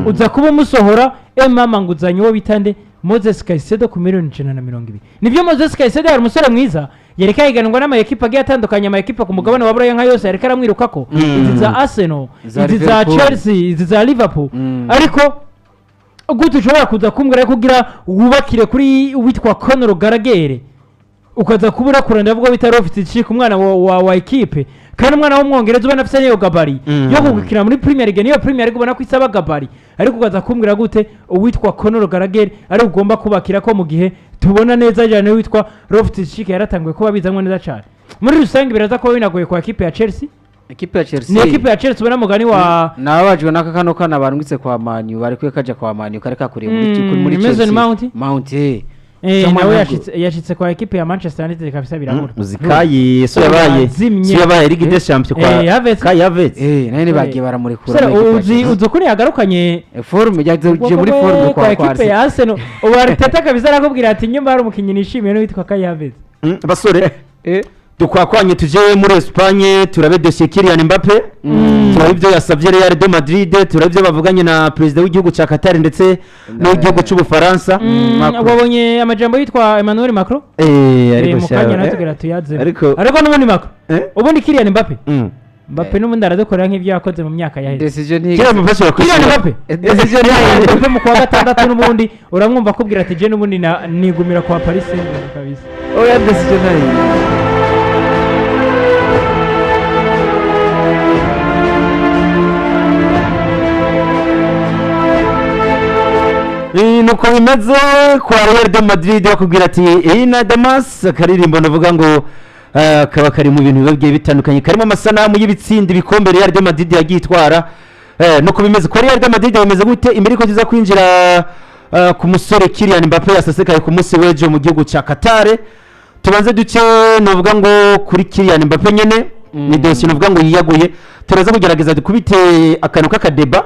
uza kuba umusohora mama nguzanyo wo bitande Moses Caicedo ku miliyoni 120 nivyo Moses Caicedo ari umusore mwiza yereka yiganwa n'ama equipe agiye atandukanye ama equipe ku mugabane wa Buraya nka yose yereka aramwirukako izi za Arsenal izi za Chelsea izi za Liverpool ariko gute ushobora kuza kumbwira kugira wubakire kuri witwa Conor Gallagher ukaza kubura kuranda vuga bitari ofite ciki umwana wa equipe kandi umwana w'umwongereza ubona afite niyo gabari yo kugukira muri Premier League niyo Premier League ubona ko isaba gabari ariko ukaza kumbwira gute uwitwa Conor Gallagher ari ugomba kubakira ko mu gihe tubona neza cyane witwa Loftus-Cheek yaratanguye kuba bizanwa neza cyane muri rusange biraza ko binagoye kwa equipe ya Chelsea equipe ya Chelsea ni equipe ya Chelsea ubona mugani wa nababajwe naka kano kana barungitse kwa Man U bari kaja kwa Man U kareka kuri muri Chelsea Mount nawe yashitse kwa equipe ya Manchester United kabisa biramura muzikayi so yabaye Ligue des Champions kwa Kai Havertz nane bagiye baramurekura uzukuri yagarukanye forme yaje muri forme kwa equipe ya Arsenal ubariteta kabisa arakubwira ati nyuma hari umukinyi nishimiye no witwa Kai Havertz basore dukwakwanye tuje muri Espagne turabe dossier Kylian Mbappé turabe ibyo yasavye Real de Madrid turabe ibyo bavuganye na president w'igihugu ca Qatar ndetse no igihugu cy'u Bufaransa wabonye amajambo yitwa Emmanuel Macron ariko mukanya natugera tuyaze ariko n'ubundi Macron ubundi Kylian Mbappé Mbappé n'ubundi aradukorera nk'ivyo yakoze mu myaka yaheze decision ni Kylian Mbappé decision ni mu kwa gatandatu n'ubundi uramwumva kubwira ati je n'ubundi nigumira kwa Paris Saint-Germain kabisa oya decision nuko bimeze kwa Real de Madrid bakubwira ati Ina Damas akaririmbo navuga ngo kaba kari mu bintu bigiye bitandukanye karimo amasanamu y'ibitsindi bikombe Real de Madrid yagitwara nuko bimeze kwa Real de Madrid bameze gute imbere ko ziza kwinjira ku musore Kylian Mbappé yasesekaye ku munsi w'ejo mu gihugu cya Qatar tubanze duce navuga ngo kuri Kylian Mbappé nyene ni dossier navuga ngo yiyaguye turaza kugerageza dukubite akantu k'akadeba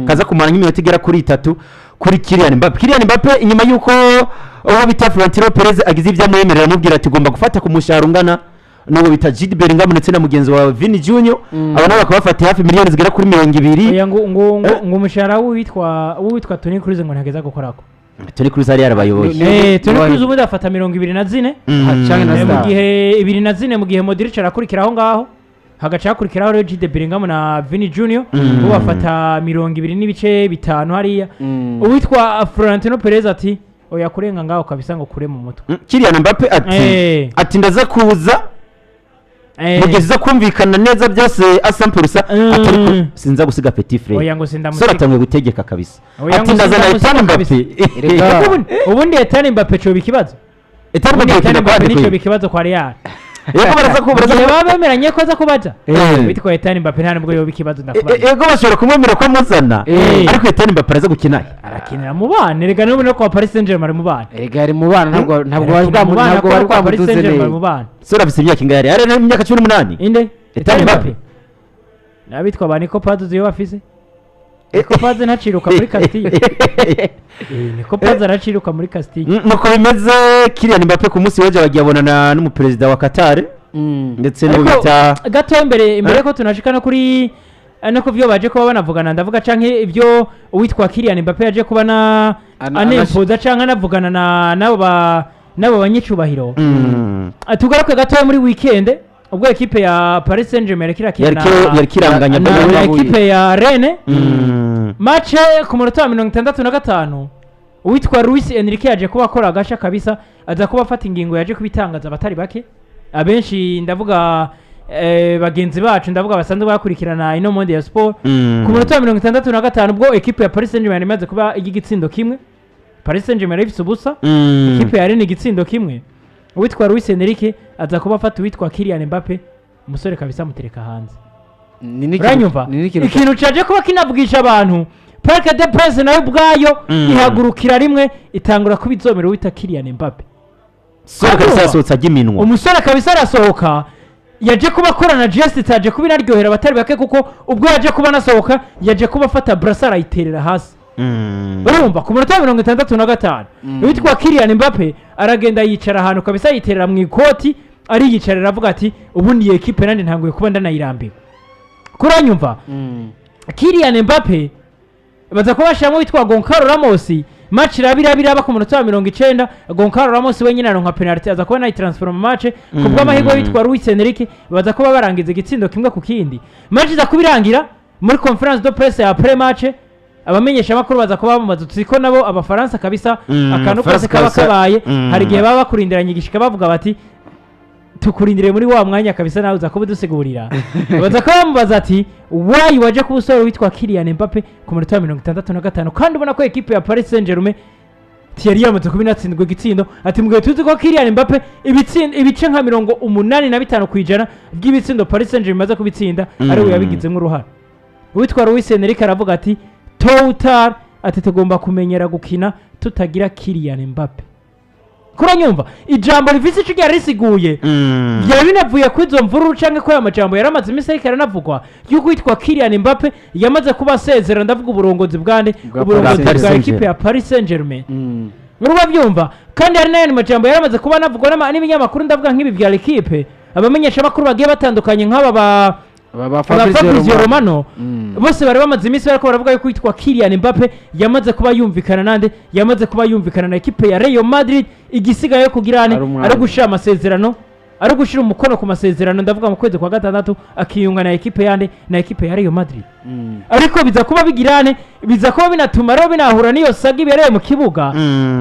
kaza kumara nk'iminota igera kuri 3 kuri Kylian Mbappé inyuma yuko uwo bita Florentino Perez agize ivyamwemerera mubwira ati ugomba gufata ku mushahara ungana n'uwo bita Jude Bellingham ndetse na mugenzi wa Vini Junior abana bakabafata hafi miliyoni zigera kuri 200 ngo umushahara witwa Toni Kroos ngo ntageza gukorako Toni Kroos ari yarabayoboye Toni Kroos ubundi afata 24 mu gihe 24 mu gihe Modric arakurikira aho ngaho hagaca hakurikiraho rero Jude Bellingham na Vini Junior ubu bafata 20 n'ibice 5 hariya uwitwa Florentino Perez ati oya kurenga ngaho kabisa ngo kure mu mutwe Kylian Mbappé ati ndaza kuza mugeze kumvikana neza byose asampurusa atari sinza gusiga Petit Frère oya ngo sindamusiga sora tamwe gutegeka kabisa ati ndaza na Kylian Mbappé ubundi Kylian Mbappé cyo bikibazo Kylian Mbappé nico bikibazo kwa Real yego baraza babemeranye ko aza kubaja bitwa Kylian Mbappé nta nubwo yoba ikibazo ndakubaza yego bashobora kumwemera ko amuzana ariko Kylian Mbappé araza gukina arakinira mu bana rega n'ubu no kwa Paris Saint-Germain mu bana rega ari mu bana ntabwo bari kwa Paris Saint-Germain mu bana sora bise imyaka ingaya ari mu myaka 18 inde Kylian Mbappé nabitwa bani ko Paz yo bafise Niko Paz ntaciruka muri Castille Niko Paz araciruka muri Castille nuko bimeze Kylian Mbappé ku munsi w'ejo bagiye abonana n'umuperezida wa Qatar ndetse no bita gato imbere ko tunashika no kuri no kuvyo baje kuba banavugana ndavuga canke ivyo uwitwa Kylian Mbappé yaje kuba na anempoza canke anavugana na nabo banyicubahiro tugaruke gato muri weekend ubwo equipe ya Paris Saint-Germain yarikiranganya na equipe ya Rennes match ku munota wa 65 uwitwa Luis Enrique yaje kuba akora agasha kabisa aza kuba afata ingingo yaje kubitangaza abatari bake abenshi ndavuga bagenzi bacu ndavuga basanzwe bakurikirana ino monde ya sport ku munota wa 65 ubwo equipe ya Paris Saint-Germain imaze kuba igitsindo kimwe Paris Saint-Germain ifite ubusa equipe ya Rennes igitsindo kimwe uwitwa Luis Enrique aza kuba afata uwitwa Kylian Mbappé umusore kabisa mutereka hanze uranyumva ikintu cyaje kuba kinavugisha abantu Parc des Princes nayo ubwayo ihagurukira rimwe itangura kubizomera uwita Kylian Mbappé sora kabisa yasohotse agiminwa umusore kabisa arasohoka yaje kuba akorana geste taje kuba inaryohera abatari bake kuko ubwo yaje kuba nasohoka yaje kuba afata brassard ayiterera hasi urumva ku munota 65 witwa Kylian Mbappé aragenda yicara ahantu kabisa yiterera mu ikoti ari yicarira avuga ati ubundi iyi equipe nandi ntanguye kuba ndanayirambiwe kuranyumva Kylian Mbappé baza kuba bashyiramo witwa Goncalo Ramos match iraba ku munota wa 90 Goncalo Ramos wenyine aronka penalty aza kuba nayitransforma mu match ku bw'amahirwe witwa Luis Enrique baza kuba barangiza igitsindo kimwe ku kindi match iza kubirangira muri conference de presse ya après match abamenyesha makuru baza kuba bamubaza ko nabo abafaransa kabisa akantu kose kaba kabaye hari gihe baba bakurindiranye igishika bavuga bati tukurindire muri wa mwanya kabisa nawe uza kuba dusigurira baza kuba bamubaza ati why waje ku busore witwa Kylian Mbappe ku munota wa 65 kandi ubona ko equipe ya Paris Saint-Germain Thierry yamaze kubinatsindwa igitsindo ati mugihe tuzi ko Kylian Mbappe ibice nka 85 kwijana by'ibitsindo Paris Saint-Germain maze kubitsinda ari we yabigizemo uruhara witwa Luis Enrique aravuga ati total ati tugomba kumenyera gukina tutagira Kylian Mbappe kuranyumva ijambo rivisi cyo risiguye byari binavuye kuri izo mvururu canke ko amajambo yaramaze iminsi ariko aranavugwa yuko witwa Kylian Mbappe yamaze kuba asezera ndavuga uburongozi bwande uburongozi bwa equipe ya Paris Saint-Germain urumva byumva kandi hari n'ayandi majambo yaramaze kuba anavugwa n'ibinyamakuru ndavuga nk'ibi bya equipe abamenyesha makuru bagiye batandukanye nk'aba Fabrizio Romano bose bari bamaze iminsi bariko baravuga yuko witwa Kylian Mbappe yamaze kuba yumvikana nande yamaze kuba yumvikana na equipe ya Real Madrid igisigaye kugirane ari gushira amasezerano ari gushira umukono ku masezerano ndavuga mu kwezi kwa gatandatu akiyunga na equipe yande na equipe ya Real Madrid ariko biza kuba bigirane biza kuba binatuma rero binahura niyo saga ibereye mu kibuga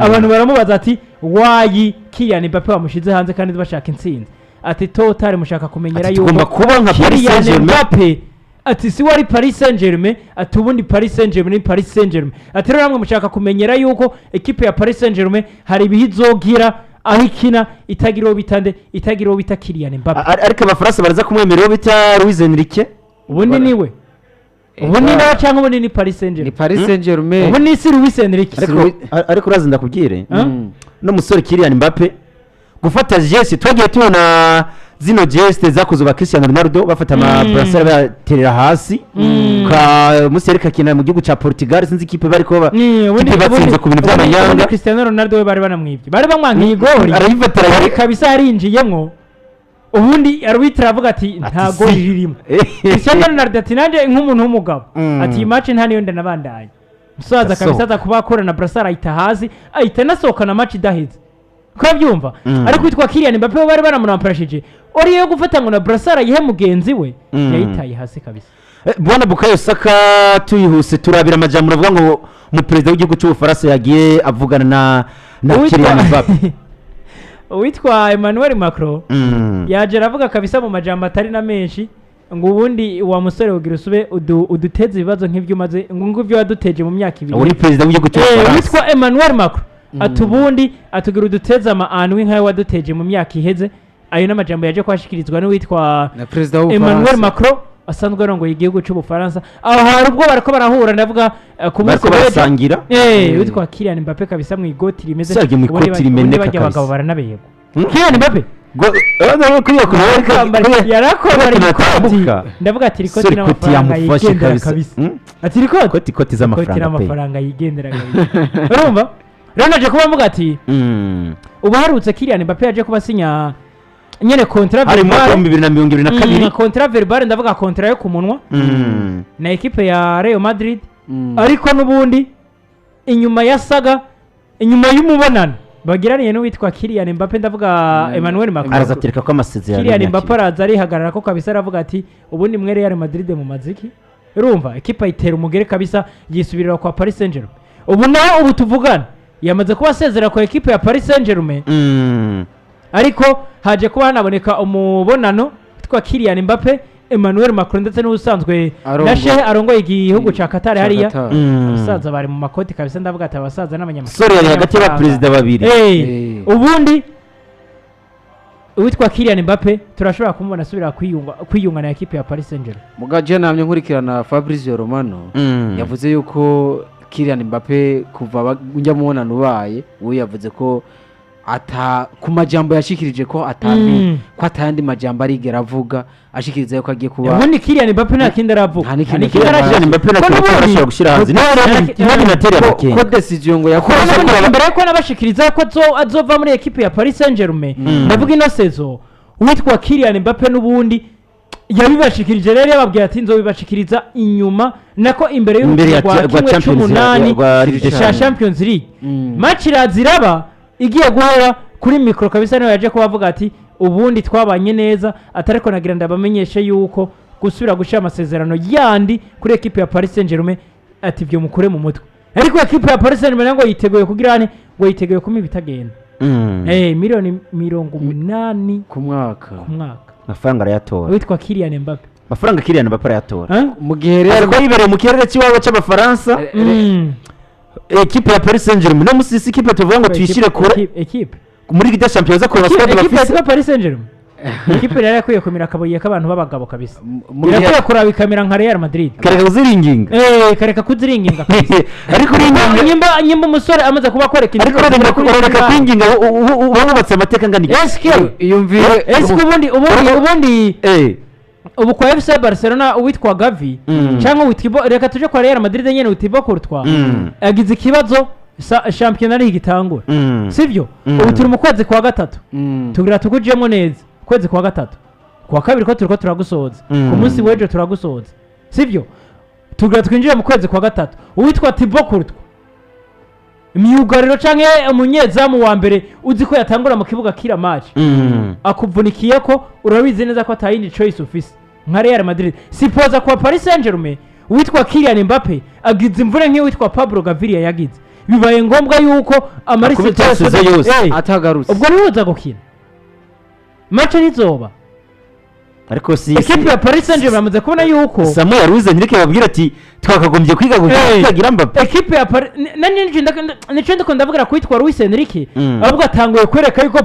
abantu baramubaza ati why Kylian Mbappe bamushize hanze kandi bashaka intsinzi ati total mushaka kumenyera yuko tugomba kuba nka Paris Saint-Germain ati si wari Paris Saint-Germain ati ubundi Paris Saint-Germain ni Paris Saint-Germain ati rero namwe mushaka kumenyera yuko equipe ya Paris Saint-Germain hari ibihizogira aho ikina itagiraho bita Kylian Mbappe ariko abafaransa baraza kumwemerera bita Luis Enrique ubundi niwe ubundi nawe cyangwa ubundi ni Paris Saint-Germain ni Paris Saint-Germain ubundi si Luis Enrique ariko urazi ndakubwire no musore Kylian Mbappe gufata geste twagiye tubona zino geste zakoze ba Cristiano Ronaldo bafata ama brassard baterera hasi ka musereka kina mu gihugu ca Portugal sinzi ikipe bari ko batsinze ku bintu by'amanyanga Cristiano Ronaldo we bari banamwibye bari bamwankiye igori arayifatira kabisa yarinjiyemo ubundi arbitre avuga ati nta gori ririmo Cristiano Ronaldo ati nanje nk'umuntu w'umugabo ati match nta niyo ndanabandanye musaza kabisa atakuba akora na brassard ayita hasi ayita nasohoka na match idaheze kwa byumva ariko witwa Kylian Mbappe bari baramuramparashije ori yo gufata ngo na brassard yihe mugenzi we yayitaye hasi kabisa bwana Bukayo Saka tuyihuse turabira amajambo avuga ngo mu president w'igihugu cy'Ubufaransa yagiye avugana na Kylian Mbappe witwa Emmanuel Macron yaje aravuga kabisa mu majambo atari na menshi ngo ubundi wa musore ugira usube uduteze ibibazo nk'ibyo umaze ngo ibyo waduteje mu myaka ibiri uri president w'igihugu cy'Ubufaransa witwa Emmanuel Macron atubundi atugira uduteza amaanwi nkayo waduteje mu myaka iheze ayo n'amajambo yaje kwashikirizwa n'uwitwa Emmanuel Macron asanzwe arongoye igihugu cy'Ubufaransa aho hari ubwo barako barahura ndavuga ku munsi basangira witwa Kylian Mbappe kabisa mu igoti rimeze sage mu igoti rimeneka kabisa abagabo baranabeyego Kylian Mbappe yarakora ndavuga ati rikoti n'amafaranga yigendera kabisa ati rikoti z'amafaranga yigendera urumva rero naje kuba mvuga ati ubu harutse Kylian Mbappe yaje kuba sinya nyene contrat verbal mu 2022 contrat verbal ndavuga contrat yo ku munwa na equipe ya Real Madrid ariko nubundi inyuma ya saga inyuma y'umubonano bagiraniye n'uwitwa Kylian Mbappe ndavuga Emmanuel Macron arazatereka ko amasezerano Kylian Mbappe araza arihagarara ko kabisa aravuga ati ubundi mwe Real Madrid mu maziki urumva equipe itera umugere kabisa yisubirira kwa Paris Saint-Germain ubu tuvugana yamaze kuba asezera kwa equipe ya Paris Saint-Germain ariko haje kuba hanaboneka umubonano witwa Kylian Mbappe Emmanuel Macron ndetse n'ubusanzwe nashe arongoye igihugu ca Qatar hariya abasaza bari mu makoti kabisa ndavuga ati abasaza n'abanyamakuru sorry yari hagati ya president babiri ubundi witwa Kylian Mbappe turashobora kumubona asubira kwiyunga na equipe ya Paris Saint-Germain mugaje namye nkurikirana Fabrizio Romano yavuze yuko Kylian Mbappe kuva njya mubonano ubaye we yavuze ko ku majambo yashikirije ko atandi majambo arigera avuga ashikiriza yuko agiye kuba ubundi Kylian Mbappe nta kindi aravuga Kylian Mbappe arashobora gushira hanze none naterera bakenge ko decision ngo yakora mbere yuko nabashikiriza ko azova muri equipe ya Paris Saint-Germain ndavuga ino saison witwa Kylian Mbappe n'ubundi yabibashikirije rero yababwira ati nzobibashikiriza inyuma nako imbere Imbere ya y'urukino rwa rwa kimwe Champions c'umunani League, rwa Ligue cya Champions. Champions League Mm. match iraziraba igiye guhera kuri mikoro kabisa niwe yaje kubavuga ati ubundi twabanye neza atariko nagira ndabamenyeshe yuko gusubira gushira amasezerano yandi kuri ekipe ya Paris Saint-Germain ati byo mukure mu mutwe ariko ekipe ya Paris Saint-Germain ngo yiteguye kugira ane ngo yiteguye kuma ibitagenda miliyoni 80 ku mwaka ku mwaka amafaranga arayatora witwa Kylian Mbappe amafaranga Kylian Mbappe arayatora Hein? mu gihe rero ariko yibereye mu kirere cy'iwabo cy'abafaransa Mm. ekipe ya Paris Saint-Germain no musisi ekipe tuvuga ngo tuyishyire kure ekipe muri Ligue des Champions ko ekipe baswadi ekipe bafise yitwa Paris Saint-Germain ekipe rero yakwiye kumira akabuye k'abantu b'abagabo kabisa mu gihe irakwiye kuraba ikamera nka Real Madrid kareka kuziringinga kareka kuziringinga kabisa ariko uringinga nyimba umusore amaze kuba akwereka ariko urareka kwinginga uba wubatse amateka angana iki eske iyumvire ubundi eh ubu kwa FC Barcelona uwitwa Gavi cyangwa witwa reka tuje kwa Real Madrid nyene witwa Courtois agize ikibazo shampiyona ari igitangura sivyo ubu turi mu kwezi kwa gatatu tugira tukujemo neza kwezi kwa gatatu kwa kabiri ko turiko turagusoza ku munsi w'ejo turagusoza sivyo tugira twinjira mu kwezi kwa gatatu uwitwa Thibaut Courtois imyugariro canke umunyezamu wa mbere uzi ko yatangura mu kibuga kira match akuvunikiye ko urabizi neza ko atayindi choice ufise nka Real Madrid sipoza kwa Paris Saint-Germain uwitwa Kylian Mbappe agize imvune nk'uwitwa Pablo Gaviria yagize bibaye ngombwa yuko Akubita yose atagarutse ubwo nibuza gukina match nizoba ariko si ekipe ya Paris Saint-Germain amaze kubona yuko Samuel Ruiz nireke babwira ati twakagombye kwiga kugira Mbappe ekipe ya Paris nico ndavugira kwitwa Luis Enrique ahubwo atanguye kwereka yuko